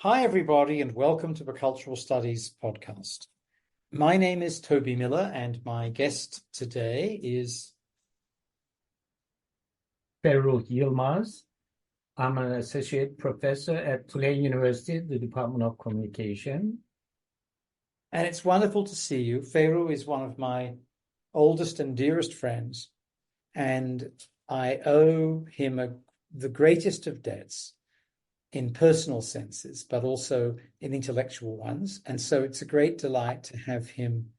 Hi, everybody, and welcome to the Cultural Studies podcast. My name is Toby Miller, and my guest today is Ferruh Yilmaz. I'm an associate professor at Tulane University, the Department of Communication. and it's wonderful to see you. Ferruh is one of my oldest and dearest friends, and I owe him the greatest of debts in personal senses, but also in intellectual ones. And so it's a great delight to have him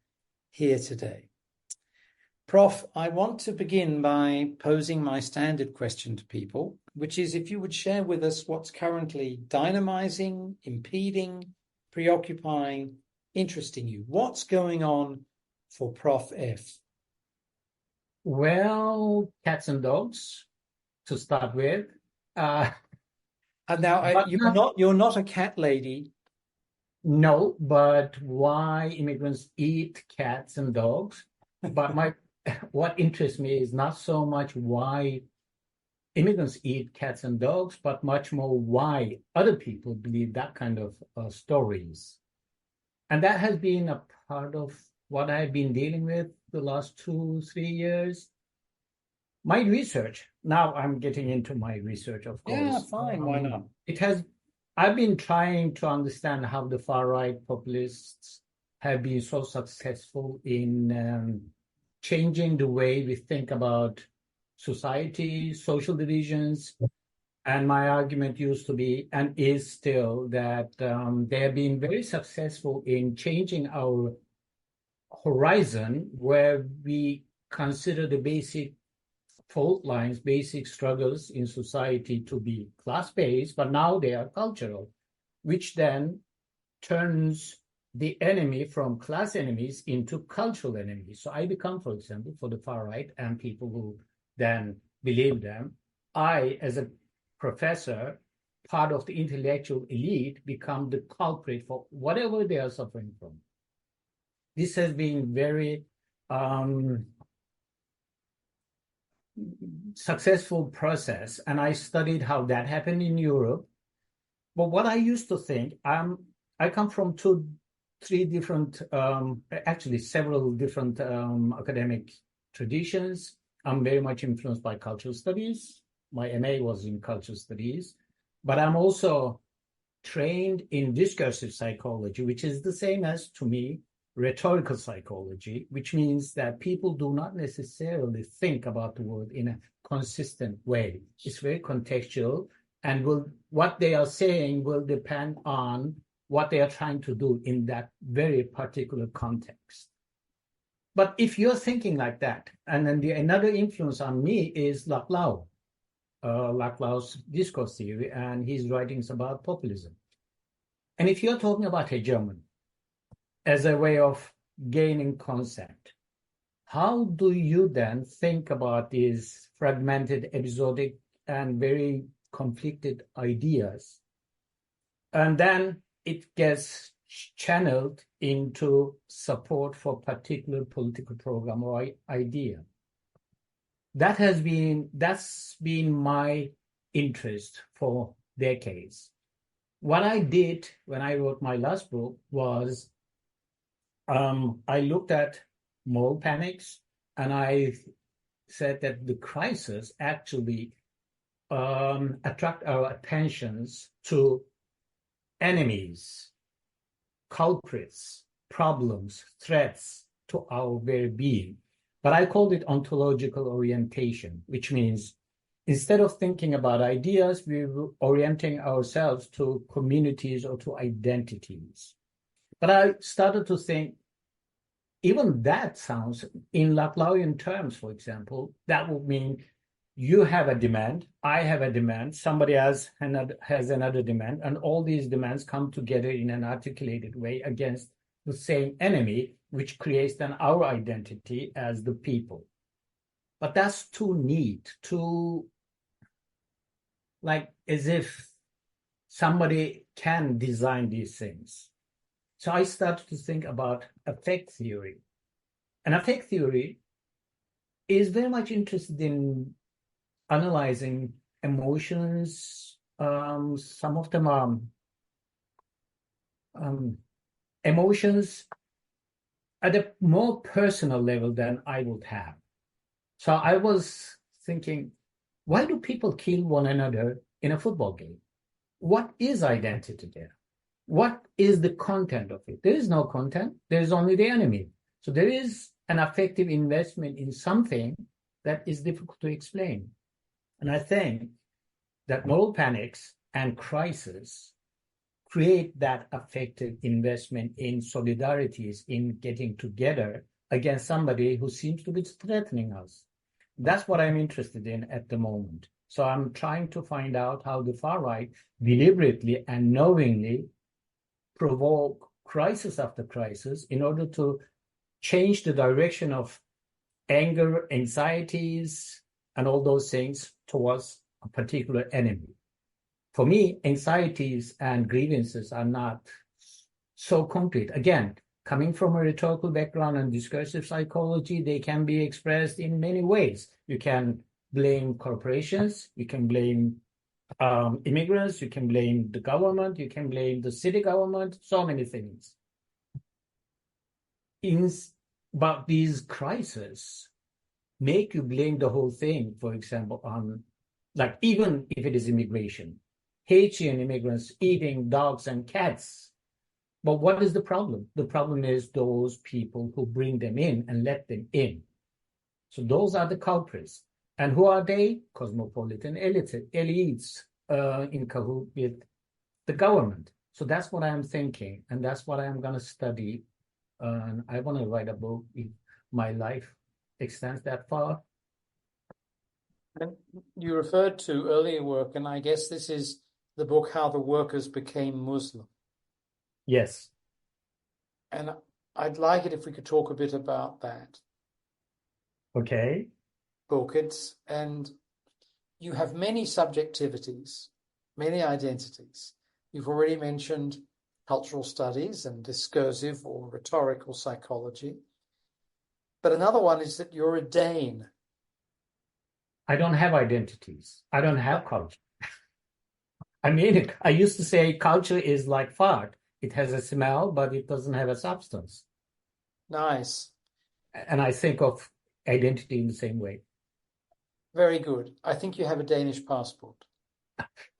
here today. Prof, I want to begin by posing my standard question to people, which is if you would share with us what's currently dynamizing, impeding, preoccupying, interesting you. What's going on for Prof F? Well, cats and dogs to start with. And now you're not a cat lady. No, but why immigrants eat cats and dogs? But what interests me is not so much why immigrants eat cats and dogs, but much more why other people believe that kind of stories. And that has been a part of what I've been dealing with the last 2-3 years. My research, now I'm getting into my research, of course. Yeah, fine, why not? I've been trying to understand how the far-right populists have been so successful in changing the way we think about society, social divisions. And my argument used to be, and is still, that they have been very successful in changing our horizon where we consider the basic fault lines, basic struggles in society to be class-based, but now they are cultural, which then turns the enemy from class enemies into cultural enemies. So I become, for example, for the far right and people who then believe them, I, as a professor, part of the intellectual elite, become the culprit for whatever they are suffering from. This has been very successful process, and I studied how that happened in Europe. But what I used to think, I come from three different, actually several different academic traditions. I'm very much influenced by cultural studies. My MA was in cultural studies, but I'm also trained in discursive psychology, which is the same as, to me, rhetorical psychology, which means that people do not necessarily think about the world in a consistent way. It's very contextual, and what they are saying will depend on what they are trying to do in that very particular context. But if you're thinking like that, and then another influence on me is Laclau, Laclau's discourse theory and his writings about populism. And if you're talking about hegemony as a way of gaining concept, how do you then think about these fragmented, episodic, and very conflicted ideas? And then it gets channeled into support for particular political program or idea. That's been my interest for decades. What I did when I wrote my last book was I looked at moral panics, and I said that the crisis actually attract our attentions to enemies, culprits, problems, threats to our very being. But I called it ontological orientation, which means instead of thinking about ideas, we were orienting ourselves to communities or to identities. But I started to think, even that sounds, in Laclauian terms, for example, that would mean you have a demand, I have a demand, somebody else has another demand, and all these demands come together in an articulated way against the same enemy, which creates then our identity as the people. But that's too neat, too like as if somebody can design these things. So I started to think about affect theory. And affect theory is very much interested in analyzing emotions. Some of them are emotions at a more personal level than I would have. So I was thinking, why do people kill one another in a football game? What is identity there? What is the content of it? There is no content. There is only the enemy. So there is an affective investment in something that is difficult to explain. And I think that moral panics and crises create that affective investment in solidarities, in getting together against somebody who seems to be threatening us. That's what I'm interested in at the moment. So I'm trying to find out how the far right deliberately and knowingly provoke crisis after crisis in order to change the direction of anger, anxieties, and all those things towards a particular enemy. For me, anxieties and grievances are not so concrete. Again, coming from a rhetorical background and discursive psychology, they can be expressed in many ways. You can blame corporations, you can blame immigrants, you can blame the government, you can blame the city government, so many things. But these crises make you blame the whole thing, for example, on, like, even if it is immigration, Haitian immigrants eating dogs and cats. But what is the problem? The problem is those people who bring them in and let them in. So those are the culprits. And who are they? Cosmopolitan elites in cahoot with the government. So that's what I'm thinking, and that's what I'm going to study. And I want to write a book if my life extends that far. And you referred to earlier work, and I guess this is the book, How the Workers Became Muslim. Yes. And I'd like it if we could talk a bit about that Okay. book. And you have many subjectivities, many identities. You've already mentioned cultural studies and discursive or rhetorical psychology. But another one is that you're a Dane. I don't have identities. I don't have culture. I mean, I used to say culture is like fart. It has a smell, but it doesn't have a substance. Nice. And I think of identity in the same way. Very good. I think you have a Danish passport.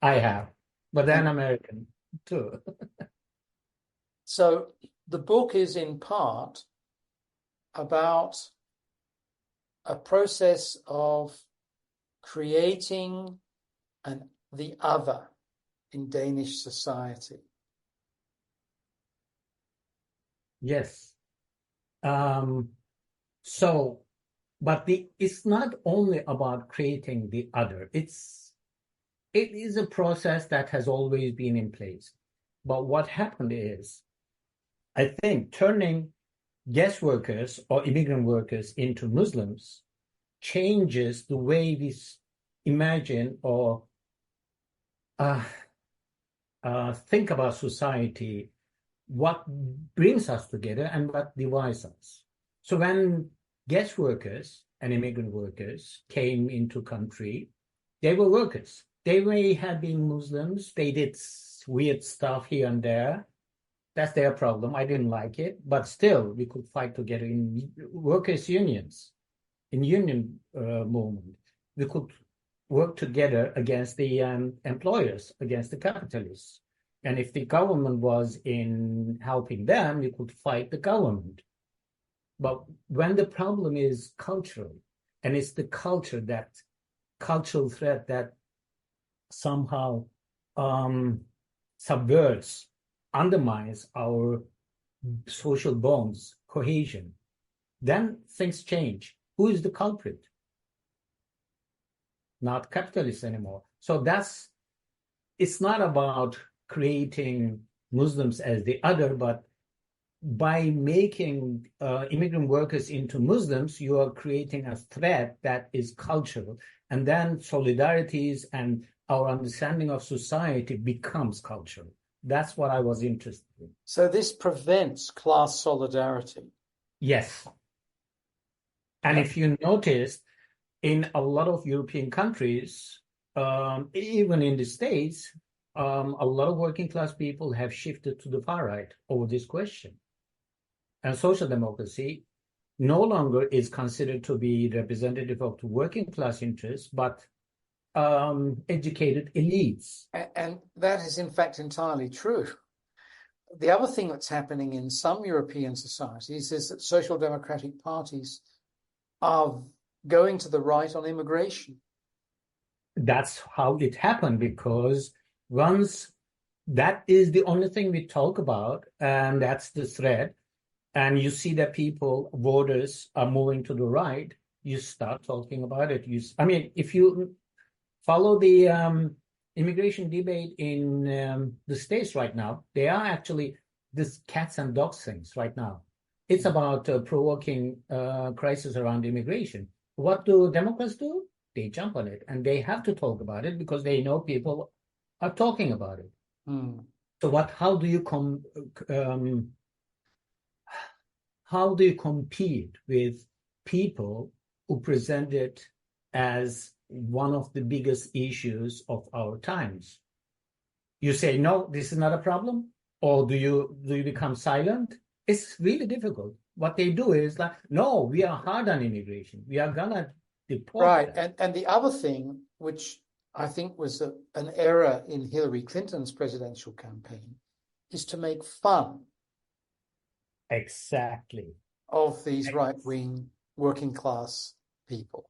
I have, but then American too. So the book is in part about a process of creating the other in Danish society. Yes. It's not only about creating the other. It is a process that has always been in place. But what happened is, I think, turning guest workers or immigrant workers into Muslims changes the way we imagine or think about society, what brings us together and what divides us. So when guest workers and immigrant workers came into country, they were workers. They may have been Muslims. They did weird stuff here and there. That's their problem. I didn't like it. But still, we could fight together in workers' unions, in union movement. We could work together against the employers, against the capitalists. And if the government was in helping them, we could fight the government. But when the problem is cultural, and it's the culture, that cultural threat that somehow subverts, undermines our social bonds, cohesion, then things change. Who is the culprit? Not capitalists anymore. So it's not about creating Muslims as the other, but by making immigrant workers into Muslims, you are creating a threat that is cultural. And then solidarities and our understanding of society becomes cultural. That's what I was interested in. So this prevents class solidarity. Yes. And if you notice, in a lot of European countries, even in the States, a lot of working class people have shifted to the far right over this question. And social democracy no longer is considered to be representative of the working class interests, but educated elites. And that is, in fact, entirely true. The other thing that's happening in some European societies is that social democratic parties are going to the right on immigration. That's how it happened, because once that is the only thing we talk about, and that's the thread, and you see that voters are moving to the right, you start talking about it. If you follow the immigration debate in the States right now, they are actually this cats and dogs things right now. It's about provoking crisis around immigration. What do Democrats do? They jump on it, and they have to talk about it because they know people are talking about it. So how do you compete with people who present it as one of the biggest issues of our times? You say, no, this is not a problem, or do you become silent? It's really difficult. What they do is like, no, we are hard on immigration. We are gonna deport. Right, and the other thing, which I think was an error in Hillary Clinton's presidential campaign, is to make fun. Exactly. Of these right-wing working class people.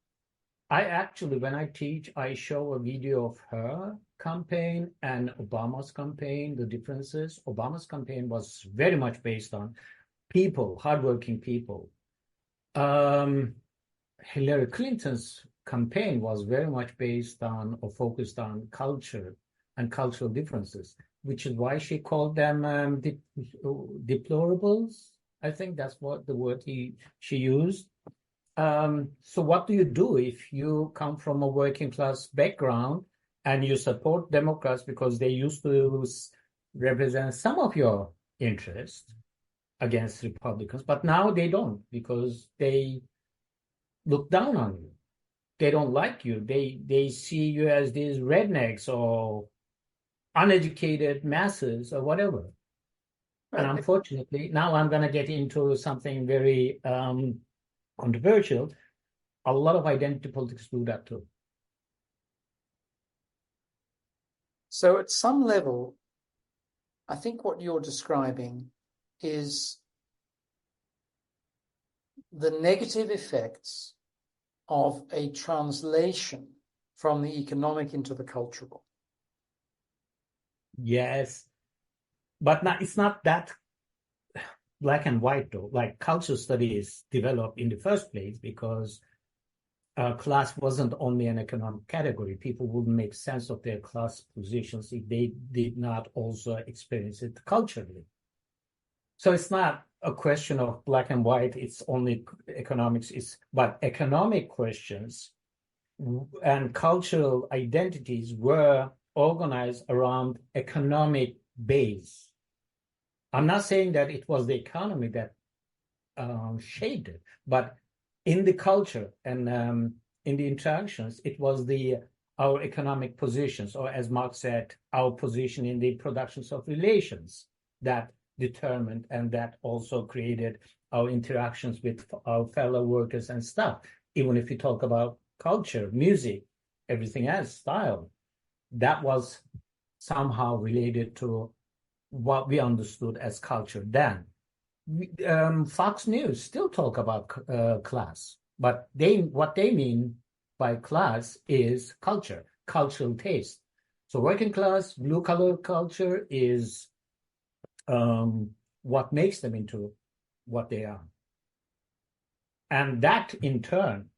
I actually, when I teach, I show a video of her campaign and Obama's campaign, the differences. Obama's campaign was very much based on people, hardworking people. Hillary Clinton's campaign was very much based on or focused on culture and cultural differences, which is why she called them deplorables. I think that's what the word she used. So what do you do if you come from a working class background and you support Democrats because they used to represent some of your interests against Republicans, but now they don't because they look down on you. They don't like you. They see you as these rednecks or uneducated masses or whatever. And unfortunately, now I'm going to get into something very controversial. A lot of identity politics do that too. So at some level, I think what you're describing is the negative effects of a translation from the economic into the cultural. Yes, but it's not that black and white though. Like cultural studies developed in the first place because class wasn't only an economic category. People wouldn't make sense of their class positions if they did not also experience it culturally. So it's not a question of black and white. It's only economics. But economic questions and cultural identities were organized around economic base. I'm not saying that it was the economy that shaped it, but in the culture and in the interactions, it was our economic positions, or as Marx said, our position in the productions of relations that determined and that also created our interactions with our fellow workers and stuff. Even if you talk about culture, music, everything else, style, that was somehow related to what we understood as culture then. Fox News still talk about class, but what they mean by class is culture, cultural taste. So working class, blue collar culture is what makes them into what they are. And that in turn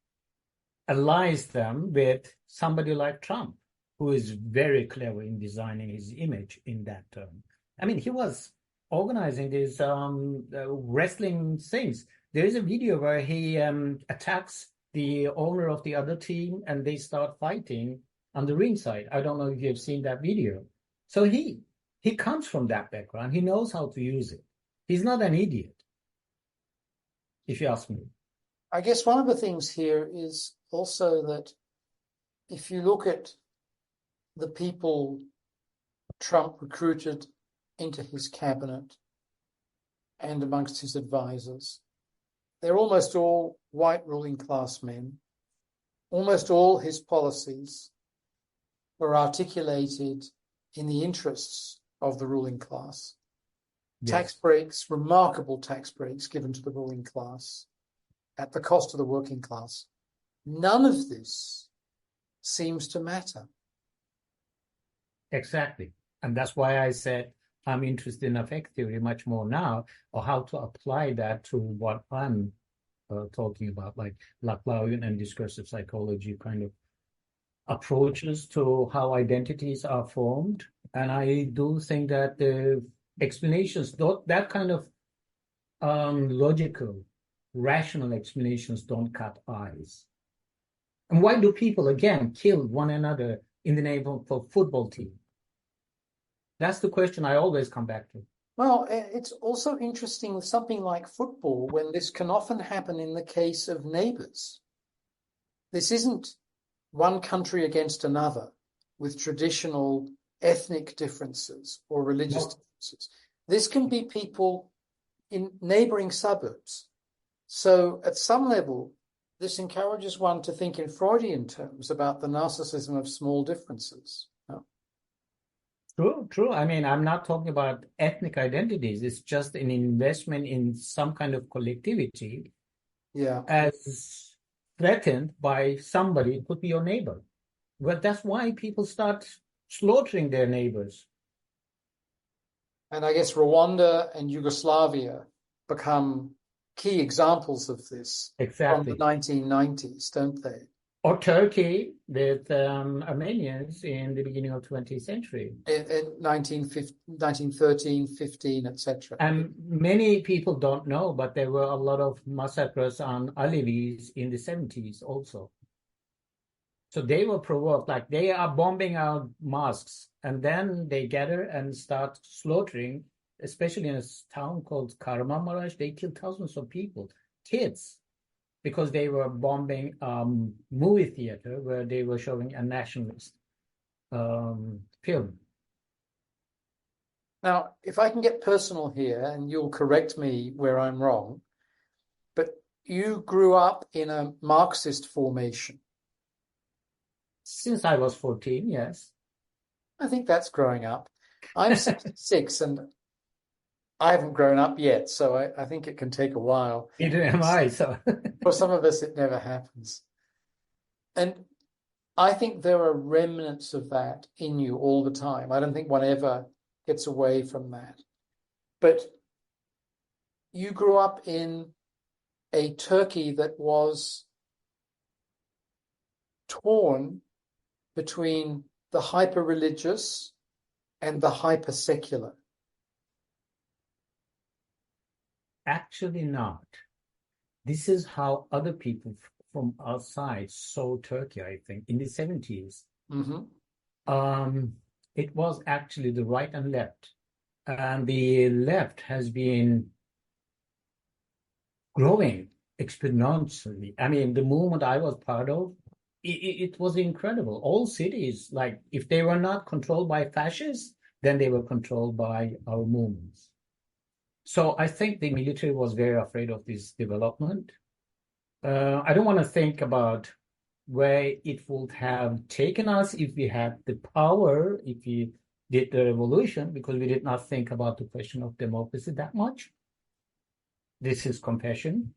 allies them with somebody like Trump, who is very clever in designing his image in that term. I mean, he was organizing these wrestling things. There is a video where he attacks the owner of the other team and they start fighting on the ringside. I don't know if you've seen that video. So he comes from that background. He knows how to use it. He's not an idiot, if you ask me. I guess one of the things here is also that if you look at the people Trump recruited into his cabinet and amongst his advisors. They're almost all white ruling class men. Almost all his policies were articulated in the interests of the ruling class. Yes. Tax breaks, remarkable tax breaks given to the ruling class at the cost of the working class. None of this seems to matter. Exactly. And that's why I said I'm interested in affect theory much more now, or how to apply that to what I'm talking about, like Laclauian and discursive psychology kind of approaches to how identities are formed. And I do think that the explanations, that kind of logical, rational explanations don't cut eyes. And why do people, again, kill one another in the name of a football team? That's the question I always come back to. Well, it's also interesting with something like football, when this can often happen in the case of neighbours. This isn't one country against another with traditional ethnic differences or religious differences. This can be people in neighbouring suburbs. So at some level, this encourages one to think in Freudian terms about the narcissism of small differences. True. I mean, I'm not talking about ethnic identities. It's just an investment in some kind of collectivity. Yeah. As threatened by somebody. It could be your neighbor. Well, that's why people start slaughtering their neighbors. And I guess Rwanda and Yugoslavia become key examples of this from the 1990s, don't they? Or Turkey with Armenians in the beginning of 20th century. In 1913, 15, etc. And many people don't know, but there were a lot of massacres on Alevis in the 70s also. So they were provoked, like they are bombing our mosques, and then they gather and start slaughtering, especially in a town called Kahramanmaraş. They killed thousands of people, kids, because they were bombing movie theater where they were showing a nationalist film. Now, if I can get personal here, and you'll correct me where I'm wrong, but you grew up in a Marxist formation. Since I was 14, yes. I think that's growing up. I'm 66 and I haven't grown up yet, so I think it can take a while. Neither am I, so. For some of us, it never happens. And I think there are remnants of that in you all the time. I don't think one ever gets away from that. But you grew up in a Turkey that was torn between the hyper-religious and the hyper-secular. Actually not. This is how other people from outside saw Turkey, I think, in the 70s. Mm-hmm. It was actually the right and left. And the left has been growing exponentially. I mean, the movement I was part of, it was incredible. All cities, like, if they were not controlled by fascists, then they were controlled by our movements. So I think the military was very afraid of this development. I don't want to think about where it would have taken us if we had the power, if we did the revolution, because we did not think about the question of democracy that much. This is compassion.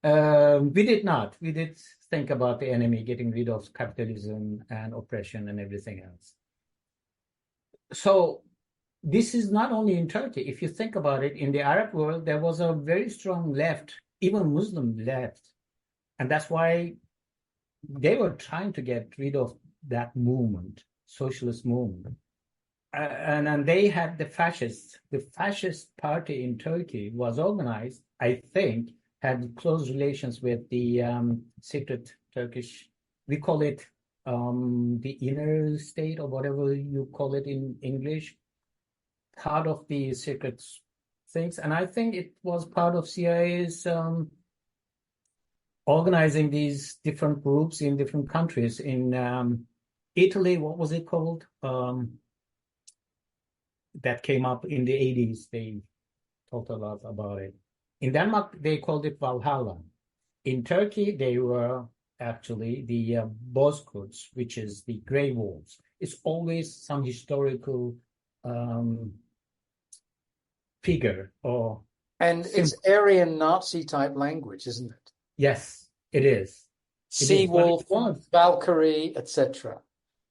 We did not. We did think about the enemy, getting rid of capitalism and oppression and everything else. So this is not only in Turkey. If you think about it, in the Arab world, there was a very strong left, even Muslim left. And that's why they were trying to get rid of that movement, socialist movement. And they had the fascists. The fascist party in Turkey was organized, I think, had close relations with the secret Turkish, we call it the inner state, or whatever you call it in English, part of the secret things. And I think it was part of CIA's organizing these different groups in different countries in Italy, what was it called? That came up in the 80s. They talked a lot about it. In Denmark, they called it Valhalla. In Turkey, they were actually the Bozkurts, which is the Grey Wolves. It's always some historical figure or And it's Aryan Nazi type language, isn't it? Yes, it is. Sea But Wolf, Valkyrie, etc.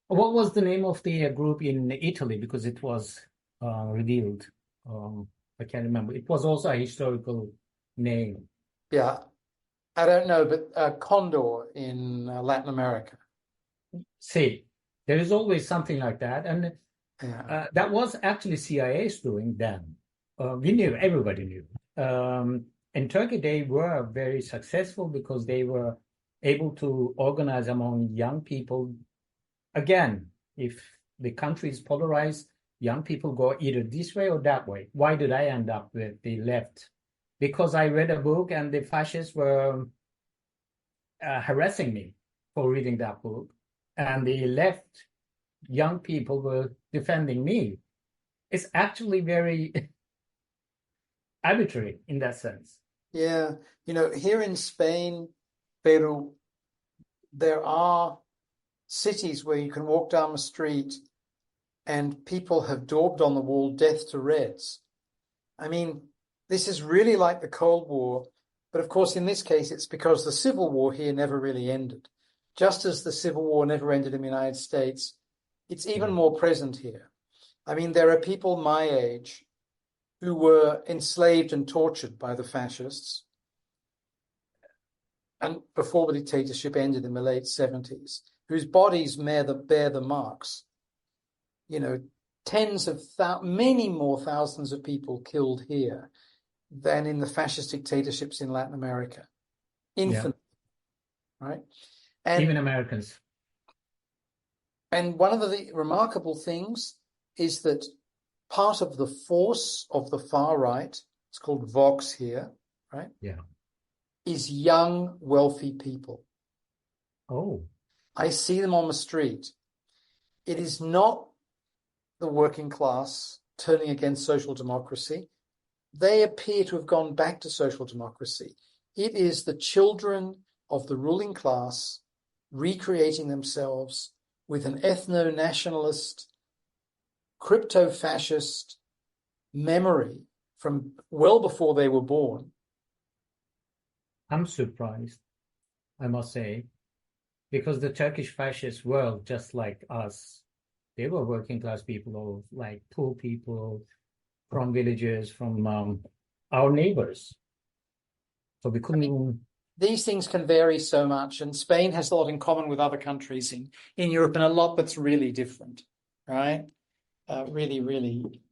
What was the name of the group in Italy? Because it was revealed. I can't remember. It was also a historical name. Yeah, I don't know, but Condor in Latin America. See, there is always something like that. And Yeah. that was actually CIA's doing then. We knew, everybody knew. In Turkey, they were very successful because they were able to organize among young people. Again, if the country is polarized, young people go either this way or that way. Why did I end up with the left? Because I read a book and the fascists were harassing me for reading that book. And the left young people were defending me. It's actually very arbitrary in that sense. Yeah. Here in Spain, Peru, there are cities where you can walk down the street and people have daubed on the wall, "Death to Reds." I mean, this is really like the Cold War, but of course, in this case, it's because the Civil War here never really ended. Just as the Civil War never ended in the United States, it's even more present here. I mean, there are people my age who were enslaved and tortured by the fascists, and before the dictatorship ended in the late 70s, whose bodies bear the marks. Many more thousands of people killed here than in the fascist dictatorships in Latin America. Infinitely, right? And even Americans. And one of the remarkable things is that part of the force of the far right, it's called Vox here, right? Yeah. Is young, wealthy people. Oh. I see them on the street. It is not the working class turning against social democracy. They appear to have gone back to social democracy. It is the children of the ruling class recreating themselves with an ethno-nationalist, crypto-fascist memory from well before they were born. I'm surprised, I must say, because the Turkish fascists were just like us. They were working class people, or like poor people from villages, from our neighbors. So we couldn't. These things can vary so much, and Spain has a lot in common with other countries in Europe, and a lot that's really different, right? Really, really,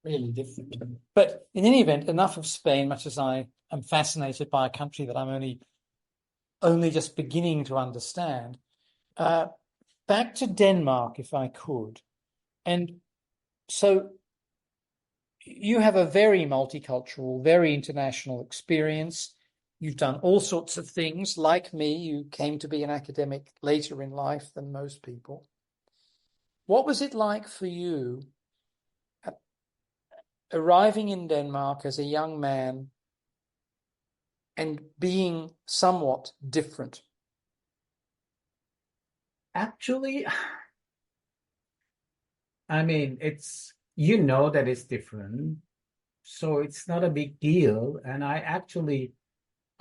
really different. But in any event, enough of Spain, much as I am fascinated by a country that I'm only just beginning to understand. Back to Denmark, if I could. And so you have a very multicultural, very international experience. You've done all sorts of things. Like me, you came to be an academic later in life than most people. What was it like for you arriving in Denmark as a young man and being somewhat different? Actually, I mean, that it's different, so it's not a big deal. And I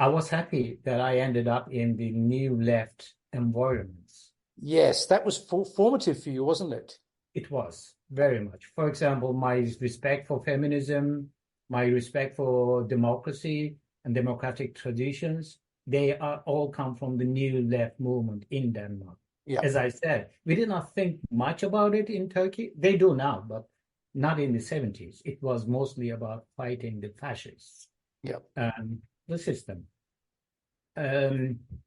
was happy that I ended up in the new left environments. Yes, that was formative for you, wasn't it? It was very much. For example, my respect for feminism, my respect for democracy and democratic traditions, they all come from the new left movement in Denmark. Yeah. As I said, we did not think much about it in Turkey. They do now, but not in the 70s. It was mostly about fighting the fascists and the system.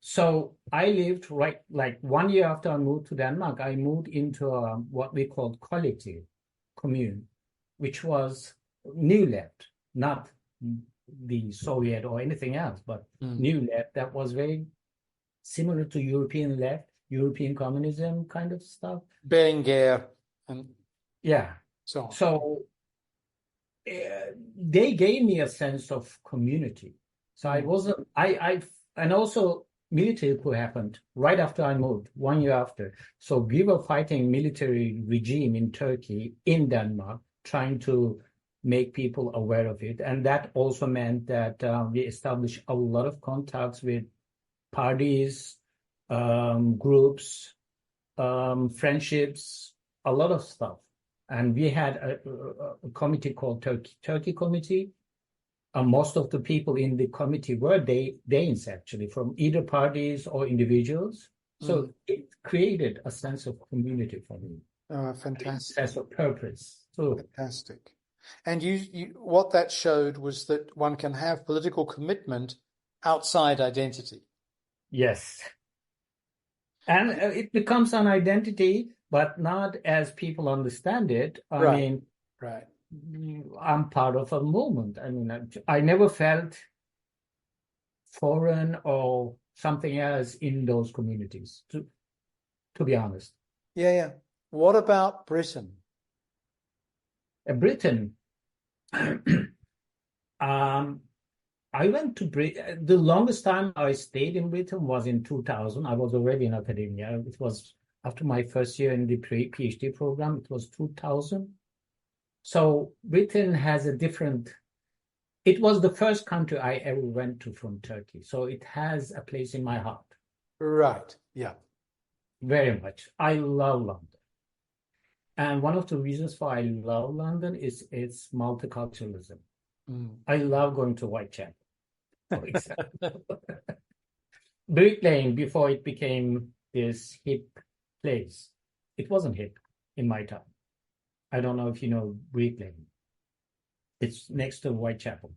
So I lived like 1 year after I moved to Denmark, I moved into what we called collective commune, which was new left, not the Soviet or anything else, but new left that was very similar to European left. European communism kind of stuff. Berenguer and Yeah. so on. So they gave me a sense of community. So I wasn't, and also military coup happened right after I moved, 1 year after. So we were fighting military regime in Turkey, in Denmark, trying to make people aware of it. And that also meant that we established a lot of contacts with parties, groups, friendships, a lot of stuff. And we had a committee called Turkey Committee. Most of the people in the committee were Danes, actually, from either parties or individuals. So it created a sense of community for me. Fantastic. A sense of purpose. So, fantastic. And what that showed was that one can have political commitment outside identity. yes. And it becomes an identity, but not as people understand it. I mean, right. I'm part of a movement. I mean, I never felt foreign or something else in those communities, to be honest. Yeah. What about Britain? Britain, I went to Britain. The longest time I stayed in Britain was in 2000. I was already in academia. It was after my first year in the PhD program. It was 2000. So Britain has a different. It was the first country I ever went to from Turkey. So it has a place in my heart. Right. Yeah. Very much. I love London. And one of the reasons why I love London is its multiculturalism. I love going to Whitechapel, for example. Brick Lane, before it became this hip place, it wasn't hip in my time. I don't know if you know Brick Lane. It's next to Whitechapel.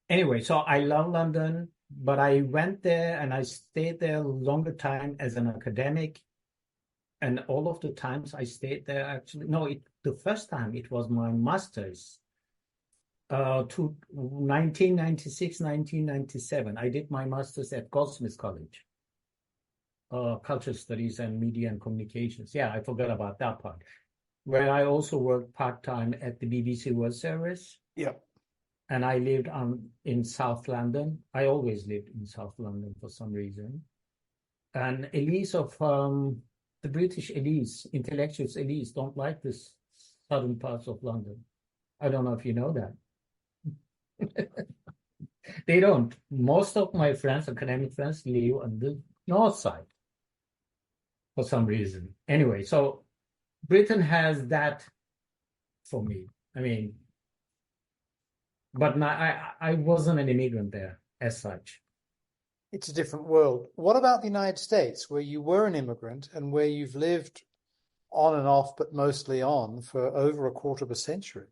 Anyway, so I love London, but I went there and I stayed there a longer time as an academic. And all of the times I stayed there, actually, the first time it was my master's, to 1996, 1997. I did my master's at Goldsmiths College, Cultural Studies and Media and Communications. Yeah, I forgot about that part. Where I also worked part-time at the BBC World Service. Yeah. And I lived in South London. I always lived in South London for some reason. And elites of the British elites, intellectuals elites, don't like this southern parts of London. I don't know if you know that. They don't. Most of my friends, academic friends, live on the north side for some reason. Anyway, so Britain has that for me. I mean, but I wasn't an immigrant there as such. It's a different world. What about the United States, where you were an immigrant and where you've lived on and off, but mostly on, for over a quarter of a century?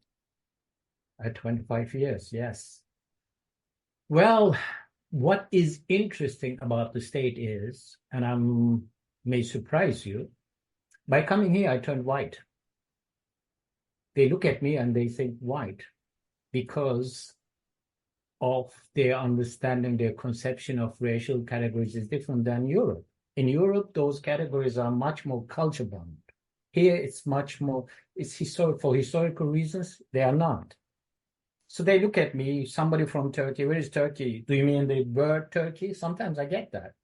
25 years, yes. Well, what is interesting about the state is, and I may surprise you, by coming here, I turned white. They look at me and they think white because of their understanding, their conception of racial categories is different than Europe. In Europe, those categories are much more culture bound. Here, it's much more, it's for historical reasons, they are not. So they look at me, somebody from Turkey, where is Turkey? Do you mean they were Turkey? Sometimes I get that.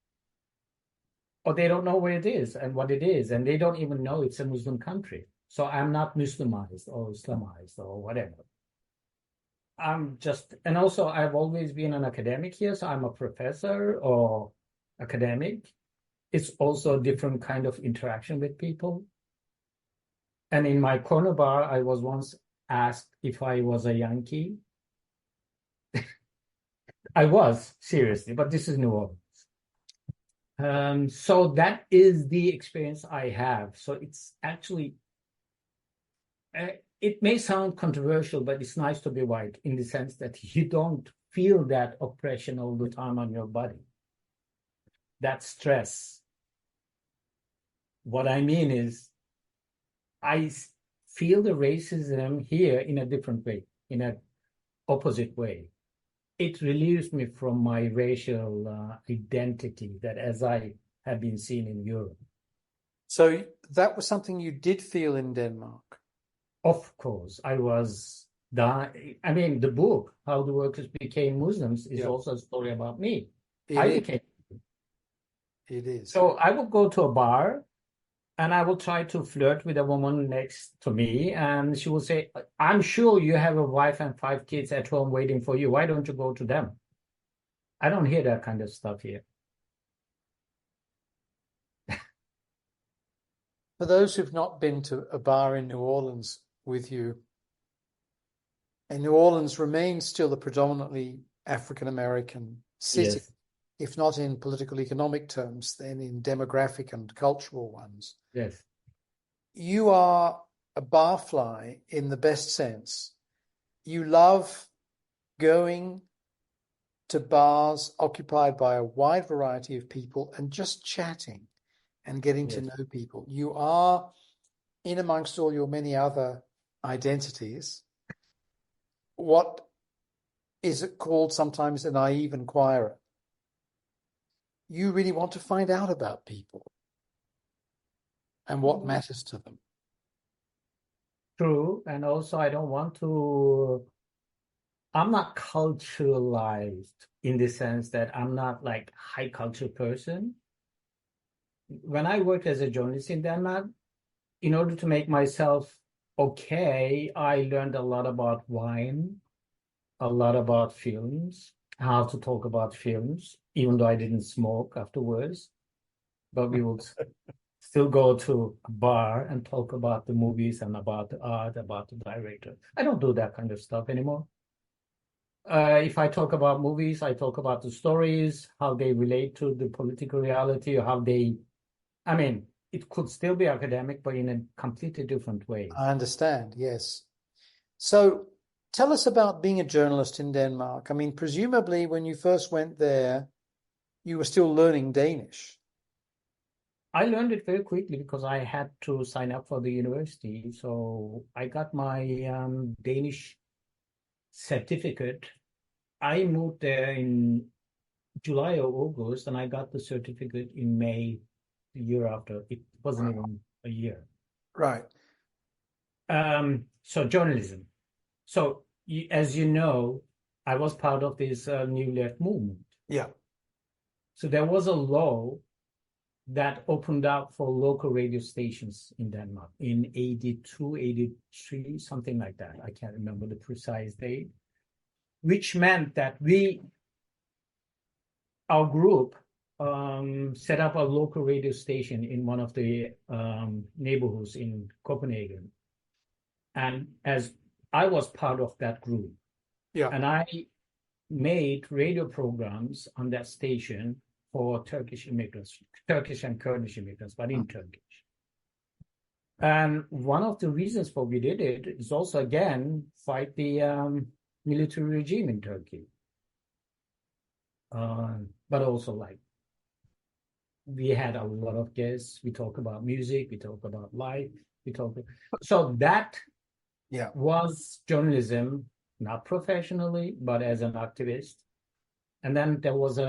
Or they don't know where it is and what it is, and they don't even know it's a Muslim country. So I'm not Muslimized or Islamized or whatever. And also I've always been an academic here, so I'm a professor or academic. It's also a different kind of interaction with people. And in my corner bar, I was once asked if I was a Yankee. I was, seriously, but this is New Orleans. So that is the experience I have. So it's actually, it may sound controversial, but it's nice to be white in the sense that you don't feel that oppression all the time on your body, that stress. What I mean is, I feel the racism here in a different way, in an opposite way. It relieves me from my racial identity that as I have been seen in Europe. So that was something you did feel in Denmark. Of course, I was I mean, the book, How the Workers Became Muslims, is also a story about me. It is. So I would go to a bar and I will try to flirt with a woman next to me, and she will say, I'm sure you have a wife and 5 kids at home waiting for you. Why don't you go to them? I don't hear that kind of stuff here. For those who've not been to a bar in New Orleans with you, and New Orleans remains still a predominantly African-American city, Yes. if not in political economic terms, then in demographic and cultural ones. Yes. You are a barfly in the best sense. You love going to bars occupied by a wide variety of people and just chatting and getting to know people. You are, in amongst all your many other identities, what is it called sometimes a naive inquirer. You really want to find out about people and what matters to them. True. And also, I'm not culturalized in the sense that I'm not like high culture person. When I worked as a journalist in Denmark, in order to make myself okay, I learned a lot about wine, a lot about films, how to talk about films, even though I didn't smoke afterwards. But we would still go to a bar and talk about the movies and about the art, about the director. I don't do that kind of stuff anymore. If I talk about movies, I talk about the stories, how they relate to the political reality, or it could still be academic, but in a completely different way. I understand, yes. So tell us about being a journalist in Denmark. I mean, presumably when you first went there, you were still learning Danish. I learned it very quickly because I had to sign up for the university. So I got my Danish certificate. I moved there in July or August, and I got the certificate in May the year after. It wasn't even a year. Right. So journalism. So as you know, I was part of this New Left movement. Yeah. So there was a law that opened up for local radio stations in Denmark in 82, 83, something like that. I can't remember the precise date, which meant that our group set up a local radio station in one of the neighborhoods in Copenhagen. And as I was part of that group, and I made radio programs on that station for Turkish immigrants, Turkish and Kurdish immigrants, but in Turkish. And one of the reasons for we did it is also, again, fight the military regime in Turkey. But also, we had a lot of guests. We talk about music, we talk about life, so that was journalism, not professionally, but as an activist. And then there was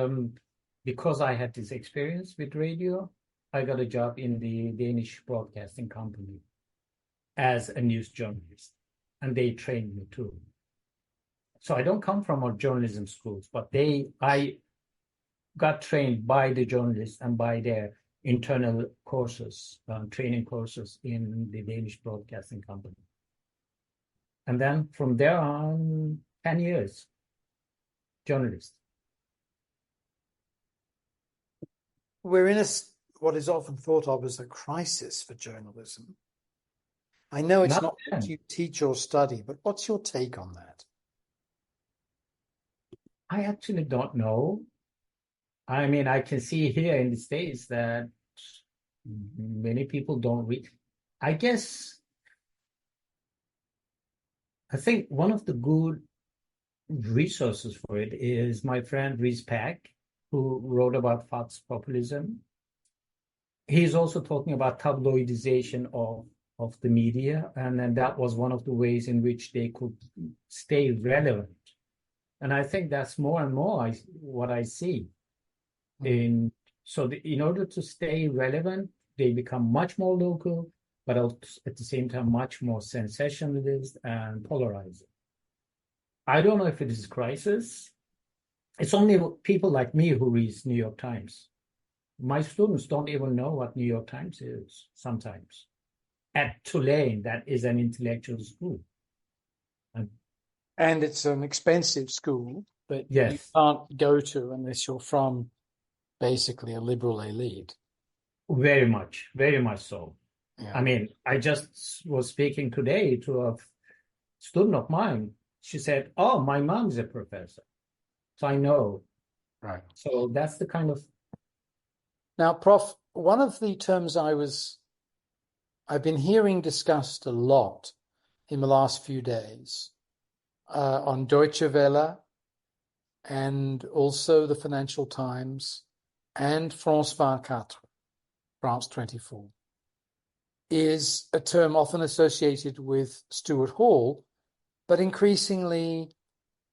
because I had this experience with radio, I got a job in the Danish broadcasting company as a news journalist, and they trained me too. So I don't come from our journalism schools, but I got trained by the journalists and by their internal courses, training courses in the Danish broadcasting company. And then from there on, 10 years, journalist. We're in what is often thought of as a crisis for journalism. I know it's not what you teach or study, but what's your take on that? I actually don't know. I mean, I can see here in the States that many people don't read. I think one of the good resources for it is my friend Reese Pack, who wrote about Fox populism. He's also talking about tabloidization of the media, and then that was one of the ways in which they could stay relevant. And I think that's more and more what I see in So in order to stay relevant, they become much more local, but at the same time, much more sensationalist and polarizing. I don't know if it is crisis. It's only people like me who reads New York Times. My students don't even know what New York Times is sometimes. At Tulane, that is an intellectual school. And it's an expensive school that Yes. you can't go to unless you're from basically a liberal elite. Very much so. Yeah. I mean, I just was speaking today to a student of mine. She said, "Oh, my mom's a professor." So I know. Right. So that's the kind of... Now, Prof, one of the terms I've been hearing discussed a lot in the last few days on Deutsche Welle and also the Financial Times and France 24, France 24, is a term often associated with Stuart Hall, but increasingly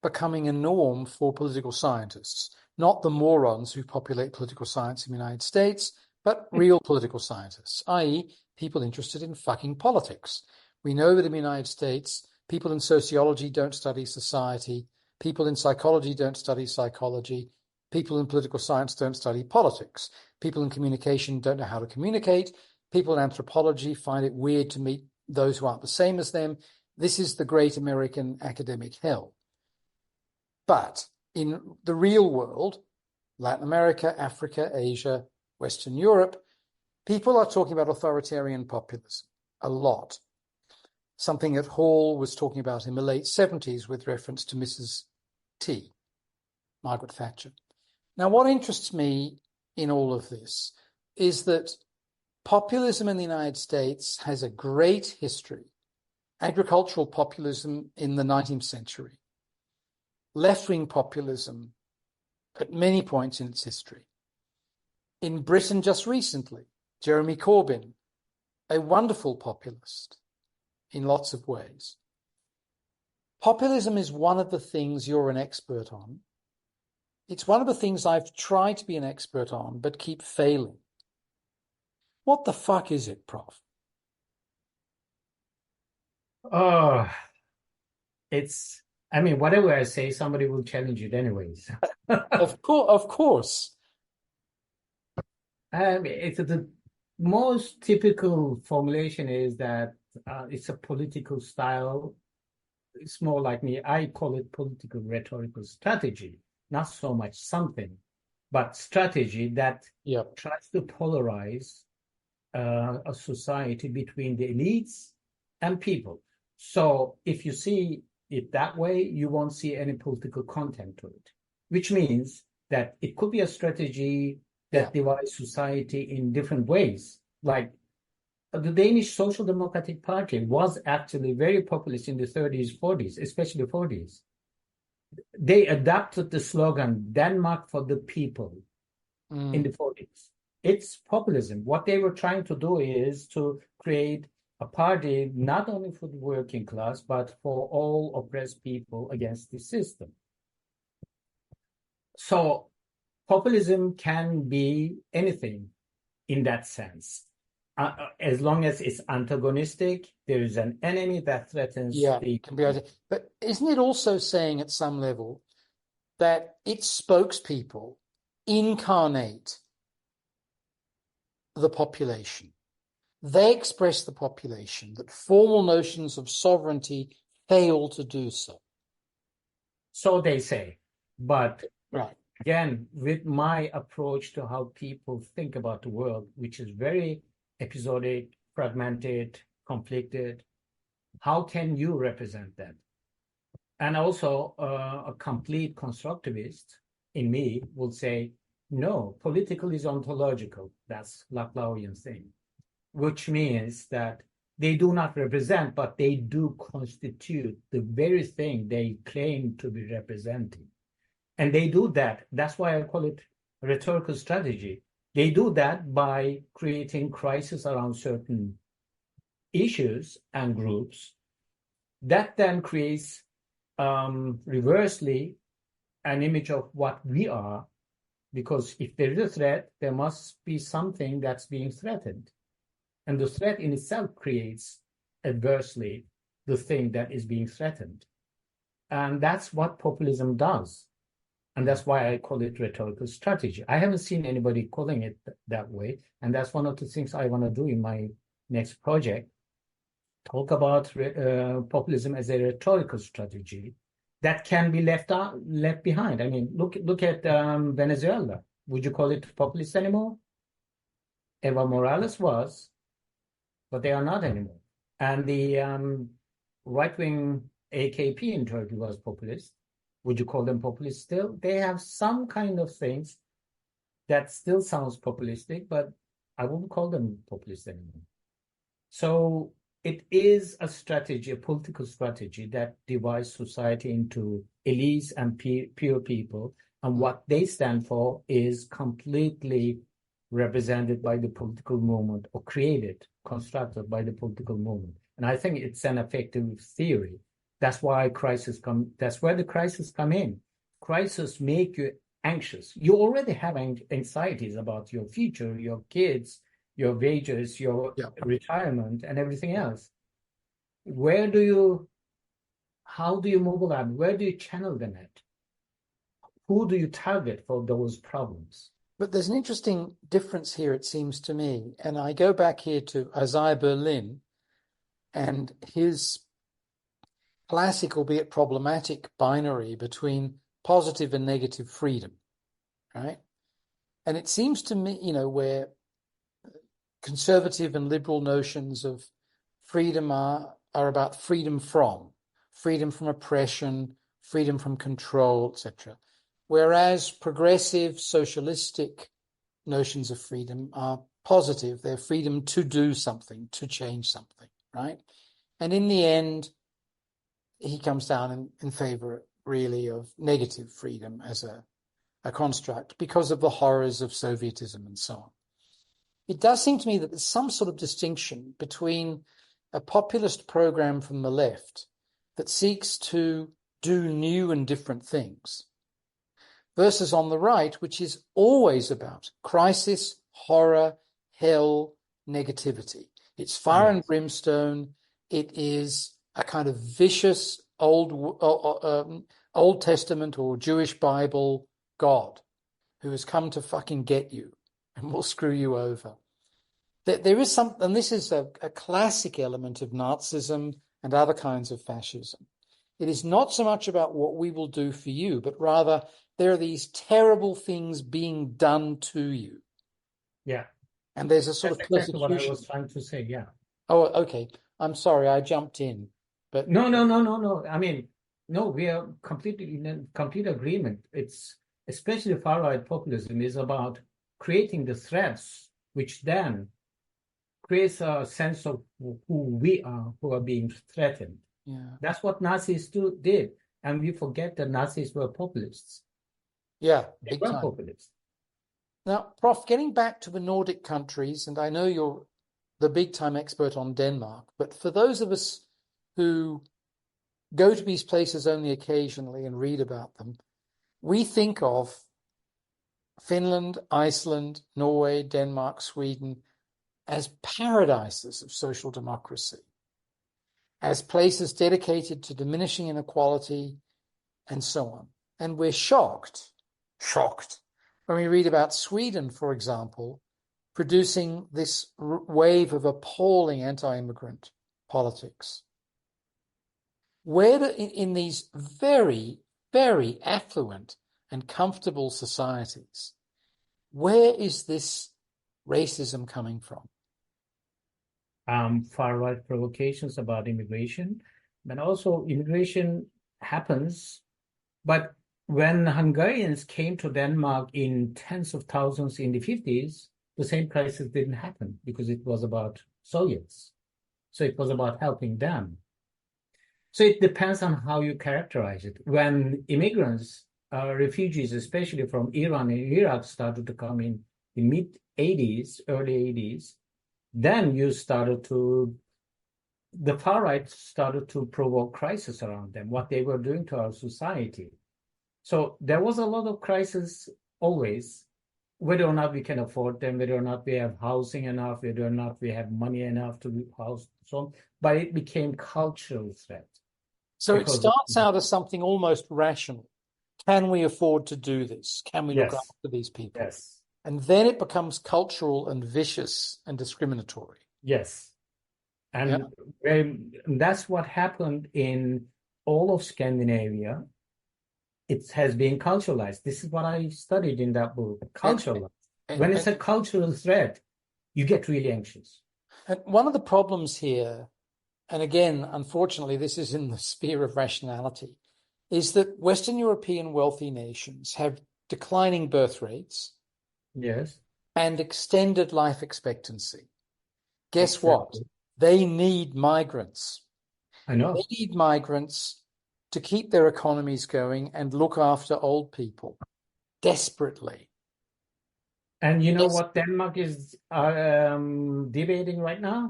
becoming a norm for political scientists, not the morons who populate political science in the United States, but real political scientists, i.e. people interested in fucking politics. We know that in the United States, people in sociology don't study society, people in psychology don't study psychology, people in political science don't study politics, people in communication don't know how to communicate, people in anthropology find it weird to meet those who aren't the same as them. This is the great American academic hell. But in the real world, Latin America, Africa, Asia, Western Europe, people are talking about authoritarian populism a lot. Something that Hall was talking about in the late 70s with reference to Mrs. T, Margaret Thatcher. Now, what interests me in all of this is that populism in the United States has a great history. Agricultural populism in the 19th century. Left-wing populism at many points in its history. In Britain just recently, Jeremy Corbyn, a wonderful populist in lots of ways. Populism is one of the things you're an expert on. It's one of the things I've tried to be an expert on, but keep failing. What the fuck is it, Prof? Oh, I mean, whatever I say, somebody will challenge it anyways. Of course. I mean, it's the most typical formulation is that it's a political style. It's more like me. I call it political rhetorical strategy, not so much something, but strategy that tries to polarize a society between the elites and people. So if you see it that way, you won't see any political content to it, which means that it could be a strategy that divides society in different ways. Like the Danish Social Democratic Party was actually very populist in the 30s, 40s, especially 40s. They adopted the slogan, Denmark for the people, in the 40s. It's populism. What they were trying to do is to create a party not only for the working class, but for all oppressed people against the system. So populism can be anything in that sense. As long as it's antagonistic, there is an enemy that threatens the... Can be. But isn't it also saying at some level that its spokespeople incarnate the population? They express the population, that formal notions of sovereignty fail to do so. So they say. But again, with my approach to how people think about the world, which is very episodic, fragmented, conflicted, how can you represent that? And also a complete constructivist in me will say, no, political is ontological. That's Laclauian thing, which means that they do not represent, but they do constitute the very thing they claim to be representing. And they do that. That's why I call it rhetorical strategy. They do that by creating crisis around certain issues and groups. That then creates, reversely, an image of what we are because if there is a threat, there must be something that's being threatened. And the threat in itself creates adversely the thing that is being threatened. And that's what populism does. And that's why I call it rhetorical strategy. I haven't seen anybody calling it that way. And that's one of the things I want to do in my next project. Talk about populism as a rhetorical strategy that can be left behind. I mean, look at Venezuela. Would you call it populist anymore? Evo Morales was, but they are not anymore. And the right-wing AKP in Turkey was populist. Would you call them populist still? They have some kind of things that still sounds populistic, but I wouldn't call them populist anymore. So it is a strategy, a political strategy that divides society into elites and pure people. And what they stand for is completely represented by the political movement, or constructed by the political movement. And I think it's an effective theory. That's why that's where the crises come in. Crises make you anxious. You already have anxieties about your future, your kids, your wages, your retirement, and everything else. How do you mobilize? Where do you channel them at? Who do you target for those problems? But there's an interesting difference here, it seems to me. And I go back here to Isaiah Berlin and his classic, albeit problematic, binary between positive and negative freedom, right? And it seems to me, where conservative and liberal notions of freedom are about freedom from oppression, freedom from control, etc. Whereas progressive socialistic notions of freedom are positive. They're freedom to do something, to change something, right? And in the end, he comes down in favor, really, of negative freedom as a construct because of the horrors of Sovietism and so on. It does seem to me that there's some sort of distinction between a populist program from the left that seeks to do new and different things versus on the right, which is always about crisis, horror, hell, negativity. It's fire and brimstone. It is a kind of vicious Old Testament or Jewish Bible God who has come to fucking get you and will screw you over. There is and this is a classic element of Nazism and other kinds of fascism. It is not so much about what we will do for you, but rather there are these terrible things being done to you. Yeah. And there's a sort of persecution. That's what I was trying to say, yeah. Oh, okay. I'm sorry, I jumped in. But No. I mean, no, we are completely in complete agreement. It's especially far-right populism is about creating the threats, which then creates a sense of who we are, who are being threatened. Yeah. That's what Nazis did. And we forget that Nazis were populists. Yeah, they were populists. Now, Prof, getting back to the Nordic countries, and I know you're the big-time expert on Denmark, but for those of us who go to these places only occasionally and read about them, we think of Finland, Iceland, Norway, Denmark, Sweden as paradises of social democracy, as places dedicated to diminishing inequality and so on. And we're shocked when we read about Sweden, for example, producing this wave of appalling anti-immigrant politics. Where in these very, very affluent and comfortable societies, where is this racism coming from? Far-right provocations about immigration, but also immigration happens. But when Hungarians came to Denmark in tens of thousands in the 50s, the same crisis didn't happen because it was about Soviets. So it was about helping them. So it depends on how you characterize it. When immigrants, refugees, especially from Iran and Iraq, started to come in the mid-80s, early 80s, then the far right started to provoke crisis around them, what they were doing to our society. So there was a lot of crisis always, whether or not we can afford them, whether or not we have housing enough, whether or not we have money enough to house so on. But it became cultural threat So it because of, starts out as something almost rational. Can we afford to do this? Can we look yes, after these people? yes, And then it becomes cultural and vicious and discriminatory. yes. Yeah. And that's what happened in all of Scandinavia. It has been culturalized. This is what I studied in that book. And, Culturalized. and, When it's and, a cultural threat, you get really anxious. and one of the problems here, and again, unfortunately, this is in the sphere of rationality, is that Western European wealthy nations have declining birth rates Yes, and extended life expectancy. Guess what? exactly. They need migrants. I They know. need migrants to keep their economies going and look after old people desperately. And you know what Desperately. Denmark is debating right now?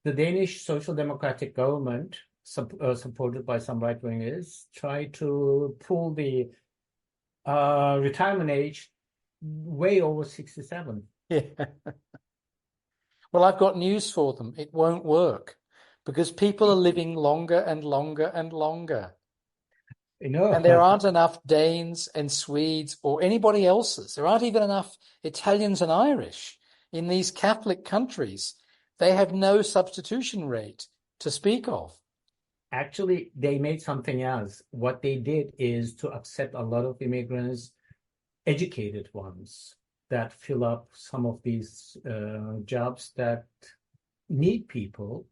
The Danish Social Democratic government, supported by some right wingers, try to pull the retirement age way over 67. Yeah. Well, I've got news for them. It won't work because people are living longer and longer and longer. You know, And there aren't enough Danes and Swedes or anybody else's. There aren't even enough Italians and Irish in these Catholic countries. They have no substitution rate to speak of. actually, they made something else. What they did is to accept a lot of immigrants, educated ones, that fill up some of these jobs that need people.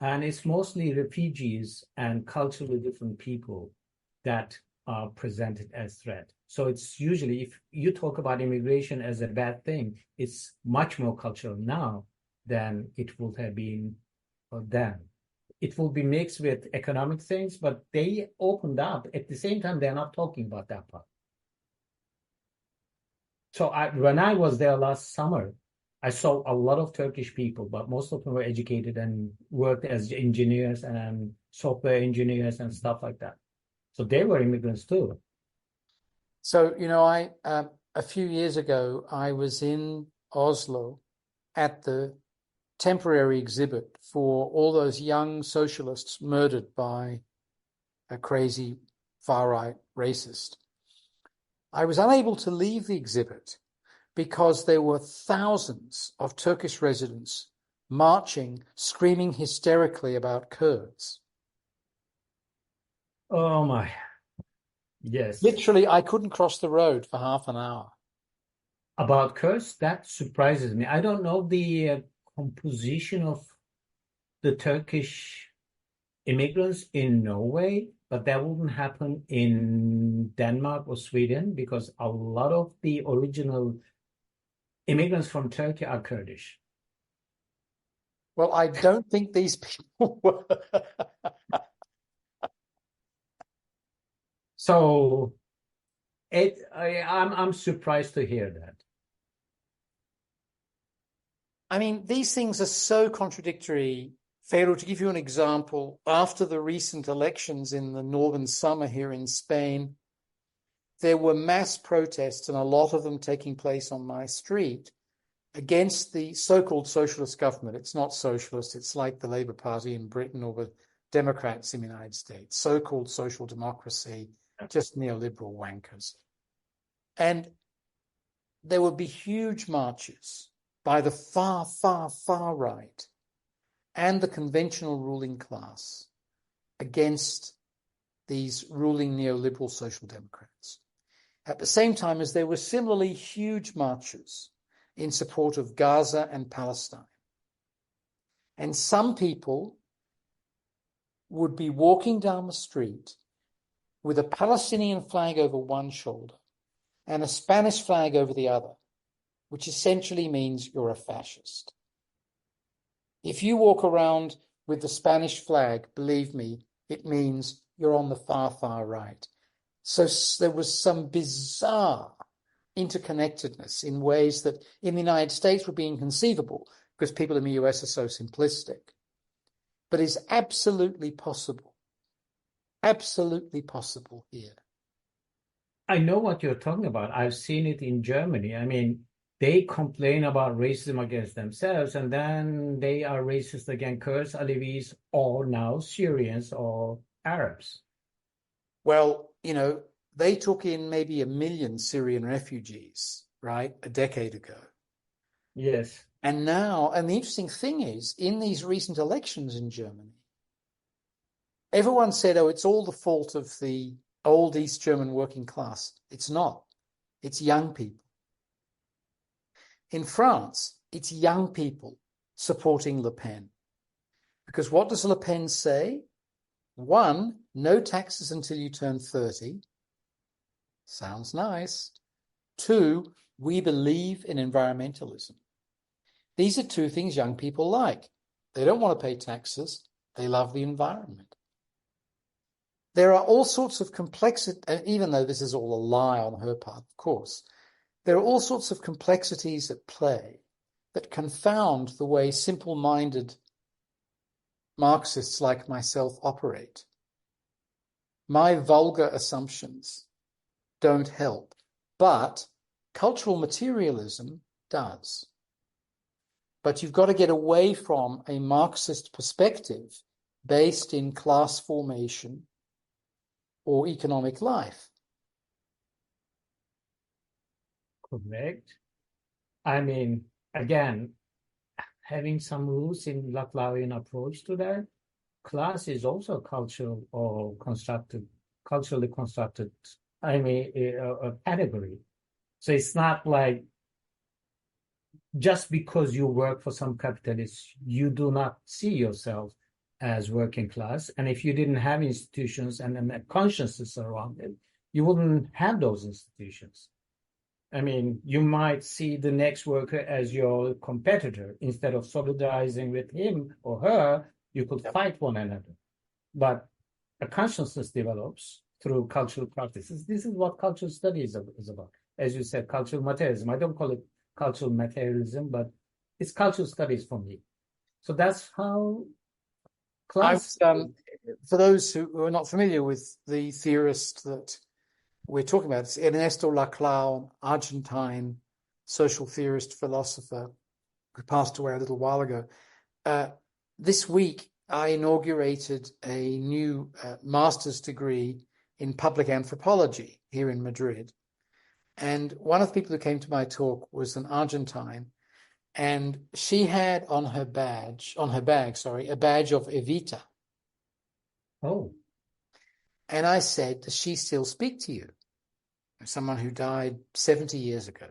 And it's mostly refugees and culturally different people that are presented as threat. So it's usually, if you talk about immigration as a bad thing, it's much more cultural now than it would have been then. It will be mixed with economic things, but they opened up. At the same time, they're not talking about that part. So when I was there last summer, I saw a lot of Turkish people, but most of them were educated and worked as engineers and software engineers and stuff like that. So they were immigrants too. So, a few years ago, I was in Oslo at the temporary exhibit for all those young socialists murdered by a crazy far-right racist. I was unable to leave the exhibit because there were thousands of Turkish residents marching, screaming hysterically about Kurds. Oh my, yes. Literally, I couldn't cross the road for half an hour. About Kurds, that surprises me. I don't know the composition of the Turkish immigrants in Norway, but that wouldn't happen in Denmark or Sweden because a lot of the original immigrants from Turkey are Kurdish. Well, I don't think these people were. So I'm surprised to hear that. I mean, these things are so contradictory. Ferruh, to give you an example, after the recent elections in the northern summer here in Spain, there were mass protests, and a lot of them taking place on my street, against the so-called socialist government. It's not socialist. It's like the Labour Party in Britain or the Democrats in the United States, so-called social democracy, just neoliberal wankers. And there would be huge marches by the far, far, far right and the conventional ruling class against these ruling neoliberal social democrats. At the same time as there were similarly huge marches in support of Gaza and Palestine. And some people would be walking down the street with a Palestinian flag over one shoulder and a Spanish flag over the other, which essentially means you're a fascist. If you walk around with the Spanish flag, believe me, it means you're on the far, far right. So there was some bizarre interconnectedness in ways that in the United States would be inconceivable because people in the US are so simplistic, but is absolutely possible here. I know what you're talking about. I've seen it in Germany. I mean, they complain about racism against themselves, and then they are racist against Kurds, Alevis, or now Syrians or Arabs. Well, they took in maybe 1 million Syrian refugees, right, a decade ago. Yes. And now, and the interesting thing is, in these recent elections in Germany, everyone said, oh, it's all the fault of the old East German working class. It's not. It's young people. In France, it's young people supporting Le Pen. Because what does Le Pen say? 1, no taxes until you turn 30. Sounds nice. 2, we believe in environmentalism. These are 2 things young people like. They don't want to pay taxes. They love the environment. There are all sorts of complexity, even though this is all a lie on her part, of course, there are all sorts of complexities at play that confound the way simple-minded Marxists like myself operate. My vulgar assumptions don't help, but cultural materialism does. But you've got to get away from a Marxist perspective based in class formation or economic life. Correct. I mean, again, having some rules in Laclauian approach to that, class is also cultural or culturally constructed, a category. So it's not like just because you work for some capitalists, you do not see yourself as working class. And if you didn't have institutions and a consciousness around it, you wouldn't have those institutions. I mean, you might see the next worker as your competitor. Instead of solidarizing with him or her, you could fight one another. But a consciousness develops through cultural practices. This is what cultural studies is about. As you said, cultural materialism. I don't call it cultural materialism, but it's cultural studies for me. So that's how class. For those who are not familiar with the theorist that we're talking about, it's Ernesto Laclau, Argentine social theorist, philosopher, who passed away a little while ago. This week, I inaugurated a new master's degree in public anthropology here in Madrid. And one of the people who came to my talk was an Argentine, and she had on her bag, a badge of Evita. Oh. And I said, does she still speak to you? Someone who died 70 years ago.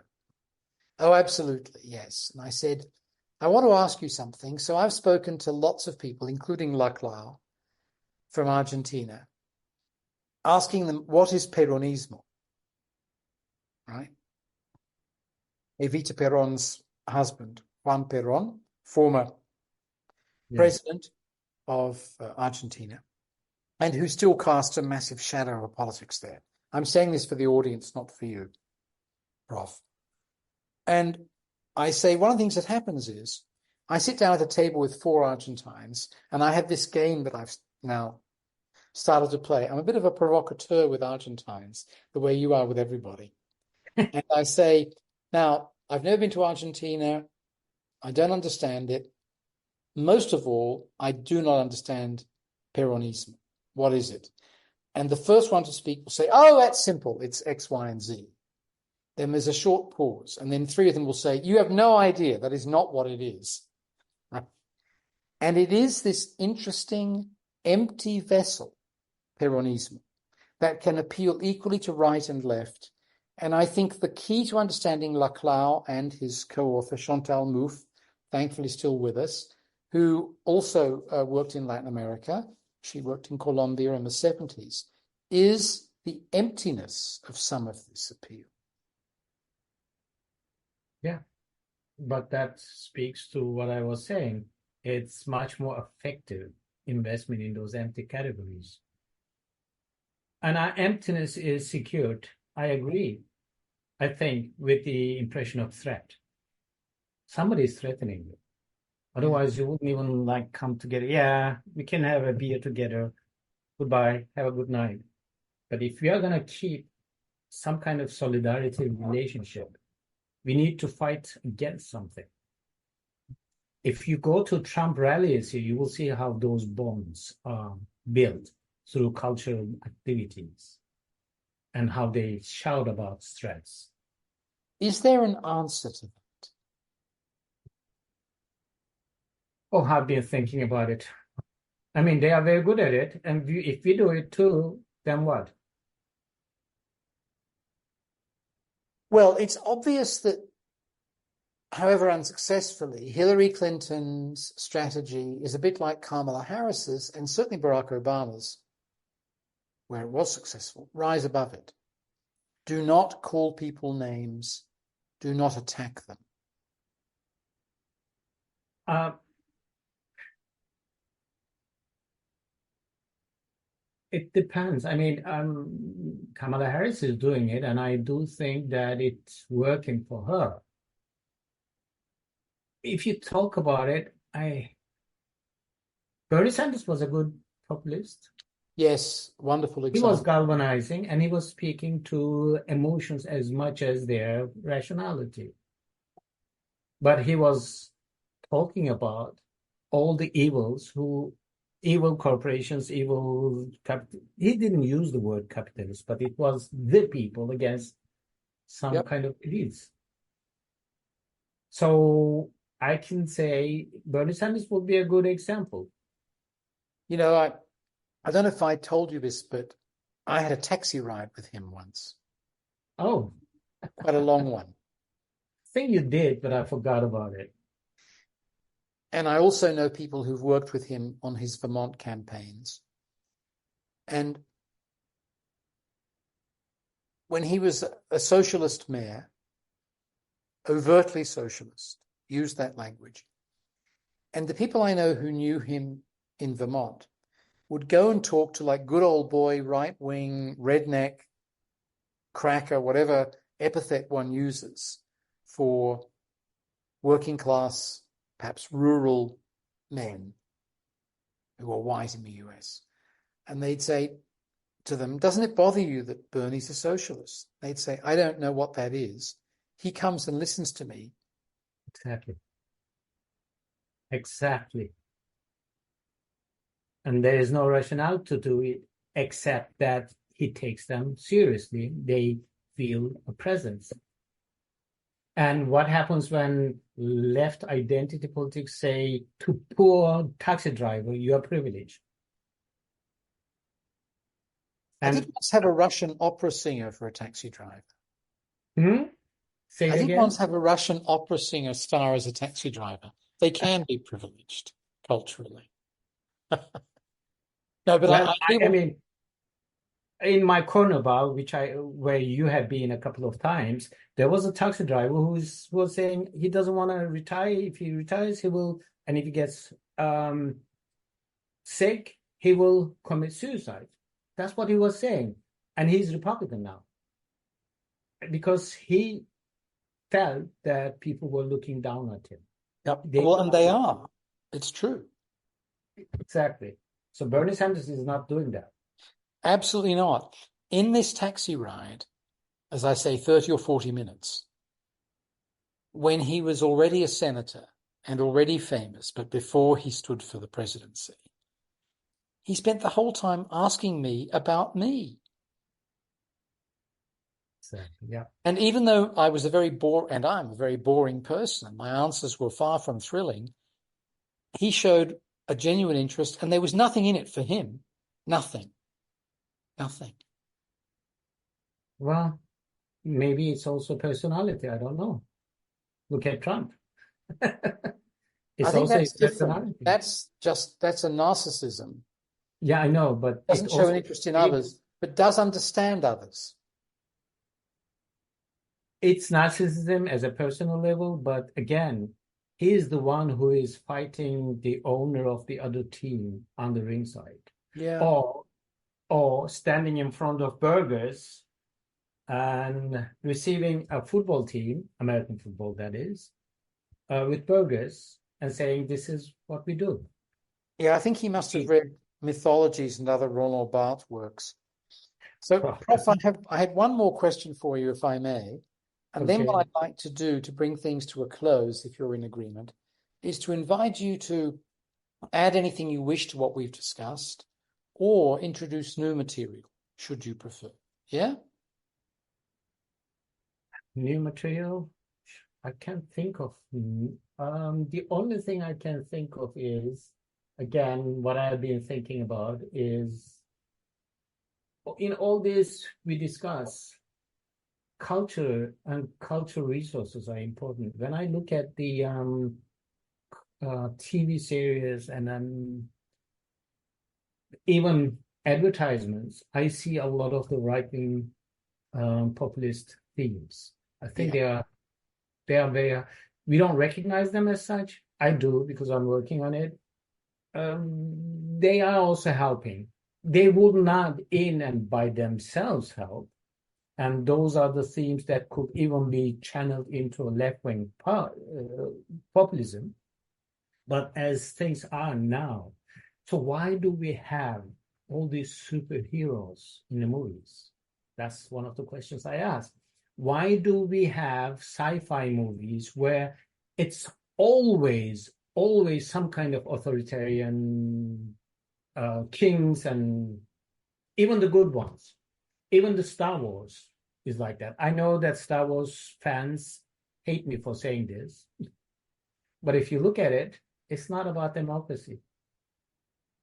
Oh, absolutely, yes. And I said, I want to ask you something. So I've spoken to lots of people, including Laclau from Argentina, asking them, what is Peronismo? Right? Evita Perón's husband, Juan Perón, former president of Argentina, and who still casts a massive shadow of politics there. I'm saying this for the audience, not for you, Prof. And I say one of the things that happens is I sit down at a table with 4 Argentines, and I have this game that I've now started to play. I'm a bit of a provocateur with Argentines, the way you are with everybody. And I say, now, I've never been to Argentina. I don't understand it. Most of all, I do not understand Peronismo. What is it? And the first one to speak will say, oh, that's simple. It's X, Y, and Z. Then there's a short pause. And then 3 of them will say, you have no idea. That is not what it is. Right? And it is this interesting, empty vessel, Peronismo, that can appeal equally to right and left. And I think the key to understanding Laclau and his co-author, Chantal Mouffe, thankfully still with us, who also worked in Latin America, she worked in Colombia in the 70s, is the emptiness of some of this appeal. Yeah, but that speaks to what I was saying. It's much more effective investment in those empty categories. And our emptiness is secured. I agree, I think, with the impression of threat. Somebody is threatening you. Otherwise, you wouldn't even come together. Yeah, we can have a beer together. Goodbye. Have a good night. But if we are going to keep some kind of solidarity relationship. We need to fight against something. If you go to Trump rallies, you will see how those bonds are built through cultural activities and how they shout about threats. Is there an answer to that? Oh, I've been thinking about it. I mean, they are very good at it. And if we do it too, then what? Well, it's obvious that, however unsuccessfully, Hillary Clinton's strategy is a bit like Kamala Harris's, and certainly Barack Obama's, where it was successful. Rise above it. Do not call people names. Do not attack them. It depends. I mean, Kamala Harris is doing it, and I do think that it's working for her. If you talk about it, Bernie Sanders was a good populist. Yes, wonderful He example. was galvanizing, and he was speaking to emotions as much as their rationality. But he was talking about all the evil corporations, evil capital. He didn't use the word capitalist, but it was the people against some kind of elites. So I can say Bernie Sanders would be a good example. You know, I don't know if I told you this, but I had a taxi ride with him once. Oh, quite a long one. I think you did, but I forgot about it. And I also know people who've worked with him on his Vermont campaigns. And when he was a socialist mayor, overtly socialist, used that language. And the people I know who knew him in Vermont would go and talk to like good old boy, right-wing, redneck, cracker, whatever epithet one uses for working class, perhaps rural men who are white in the US. And they'd say to them, doesn't it bother you that Bernie's a socialist? They'd say, I don't know what that is. He comes and listens to me. Exactly. And there is no rationale to do it except that he takes them seriously. They feel a presence. And what happens when left identity politics say to poor taxi driver, you are privileged? And I did once have a Russian opera singer for a taxi driver. Say it I did again? once have a Russian opera singer star as a taxi driver. They can be privileged culturally. No, but well, I mean, in my corner bar, where you have been a couple of times, there was a taxi driver who was saying he doesn't want to retire. If he retires, he will, and if he gets sick, he will commit suicide. That's what he was saying, and he's Republican now because he felt that people were looking down at him. Yep. Well, and they are. It's true. Exactly. So Bernie Sanders is not doing that. Absolutely not. In this taxi ride, as I say, 30 or 40 minutes, when he was already a senator and already famous, but before he stood for the presidency, he spent the whole time asking me about me. Exactly, yeah. And even though I'm a very boring person, my answers were far from thrilling, he showed a genuine interest, and there was nothing in it for him. Nothing. Well, maybe it's also personality. I don't know. Look at Trump. I think that's different. That's a narcissism. Yeah, I know, but doesn't show an interest in others, but does understand others. It's narcissism as a personal level, but again, he is the one who is fighting the owner of the other team on the ringside. Yeah. Or standing in front of burgers and receiving a football team, American football that is, with burgers and saying, this is what we do. Yeah, I think he must have read mythologies and other Roland Barthes works. So, Prof, I had one more question for you, if I may. And then what Okay. I'd like to do to bring things to a close, if you're in agreement, is to invite you to add anything you wish to what we've discussed or introduce new material, should you prefer. Yeah? New material? I can't think of. The only thing I can think of is, again, what I've been thinking about is in all this we discuss, culture and cultural resources are important. When I look at the TV series and then even advertisements, I see a lot of the right-wing populist themes. I think Yeah. they are very, we don't recognize them as such. I do because I'm working on it. They are also helping. They would not in and by themselves help. And those are the themes that could even be channeled into a left-wing populism. But as things are now, so why do we have all these superheroes in the movies? That's one of the questions I ask. Why do we have sci-fi movies where it's always some kind of authoritarian kings, and even the good ones, even the Star Wars is like that. I know that Star Wars fans hate me for saying this, but if you look at it, it's not about democracy.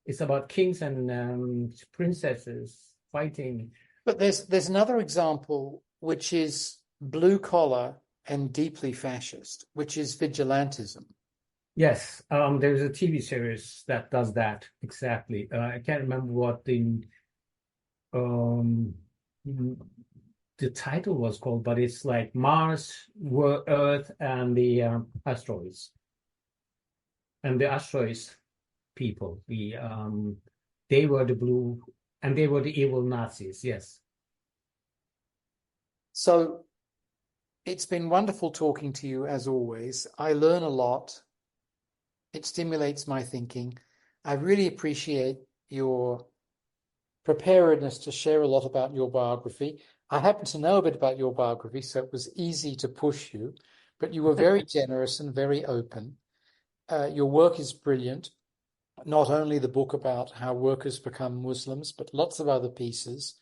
It's about kings and princesses fighting. But there's another example which is blue collar and deeply fascist, which is vigilantism. Yes, there's a TV series that does that exactly. I can't remember what um, the title was called, but it's like Mars, Earth, and the asteroids. And the asteroids people, they were the blue, and they were the evil Nazis. Yes. So it's been wonderful talking to you as always. I learn a lot. It stimulates my thinking. I really appreciate your preparedness to share a lot about your biography. I happen to know a bit about your biography, so it was easy to push you, but you were very generous and very open. Your work is brilliant. Not only the book about how workers become Muslims, but lots of other pieces.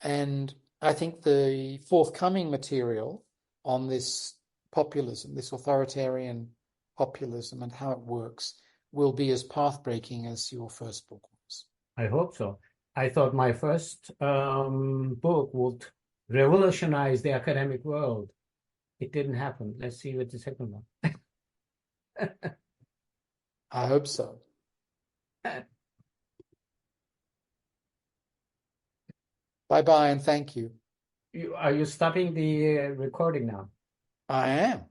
And I think the forthcoming material on this populism, this authoritarian populism and how it works, will be as path-breaking as your first book was. I hope so. I thought my first book would revolutionize the academic world. It didn't happen. Let's see with the second one. I hope so. Bye-bye and thank you. Are you stopping the recording now? I am.